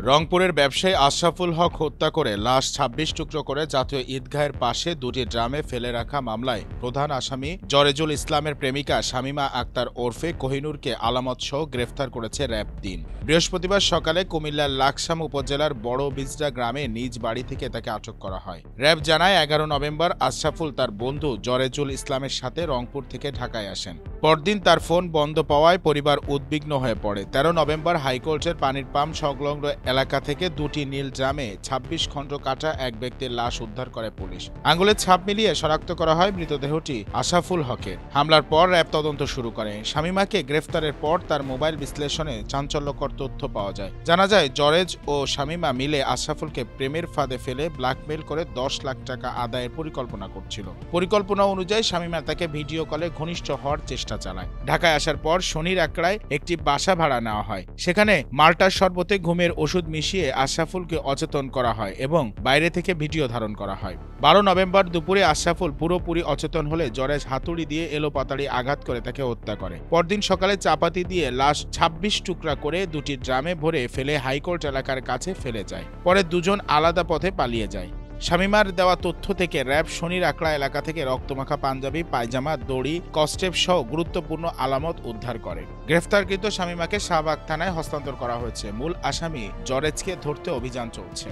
রংপুরের ব্যবসায়ী আশরাফুল হক হত্যা করে লাশ ২৬ টুকরো করে জাতীয় ঈদগাহের পাশে দুটি ড্রামে ফেলে রাখা মামলায় প্রধান আসামি জরেজুল ইসলামের প্রেমিকা শামীমা আক্তার ওরফে কোহিনুরকে আলামতসহ গ্রেফতার করেছে র্যাব-৩। বৃহস্পতিবার সকালে কুমিল্লার লাকসাম উপজেলার বড় বিজরা গ্রামে নিজ বাড়ি থেকে তাকে আটক করা হয়। র্যাব জানায় ১১ নভেম্বর আশরাফুল তার বন্ধু জরেজুল ইসলামের সাথে রংপুর থেকে ঢাকায় আসেন। পরদিন তার ফোন বন্ধ পাওয়ায় পরিবার উদ্বিগ্ন হয়ে পড়ে। ১৩ নভেম্বর হাইকোর্টের পানির পাম্প সংলগ্ন এলাকা থেকে দুটি নীল ড্রামে ২৬ খণ্ড কাটা এক ব্যক্তির লাশ উদ্ধার করে পুলিশ। আঙুলের ছাপ মিলিয়ে শনাক্ত করা হয় মৃতদেহটি আশরাফুল হকের। হামলার পর র্যাব তদন্ত শুরু করে। শামীমাকে গ্রেফতারের পর তার মোবাইল বিশ্লেষণে চাঞ্চল্যকর তথ্য পাওয়া যায়। জানা যায় জরেজ ও শামীমা মিলে আশরাফুলকে প্রেমের ফাঁদে ফেলে ব্ল্যাকমেইল করে ১০ লাখ টাকা আদায়ের পরিকল্পনা করছিল। পরিকল্পনা অনুযায়ী শামীমা তাকে ভিডিও কলে ঘনিষ্ঠ হওয়ার চেষ্টা চালায়। ঢাকায় আসার পর শনির আকড়ায় একটি বাসা ভাড়া নেওয়া হয়। সেখানে মাল্টার শরবতে ঘুমের ওষুধ মিশিয়ে আশরাফুলকে অচেতন করা হয় এবং বাইরে থেকে ভিডিও ধারণ করা হয়। ১২ নভেম্বর দুপুরে আশরাফুল পুরোপুরি অচেতন হলে জরেজ হাতুড়ি দিয়ে এলোপাতাড়ি আঘাত করে তাকে হত্যা করে। পরদিন সকালে চাপাতি দিয়ে লাশ ২৬ টুকরা করে দুটি ড্রামে ভরে ফেলে হাইকোর্ট এলাকার কাছে ফেলে যায়। পরে দুজন আলাদা পথে পালিয়ে যায়। শামীমার দেওয়া তথ্য থেকে র্যাব শনির আকড়া এলাকা থেকে রক্তমাখা পাঞ্জাবি, পায়জামা, দড়ি, কস্টেপ সহ গুরুত্বপূর্ণ আলামত উদ্ধার করে। গ্রেফতারকৃত শামীমাকে শাহবাগ থানায় হস্তান্তর করা হয়েছে। মূল আসামি জরেজকে ধরতে অভিযান চলছে।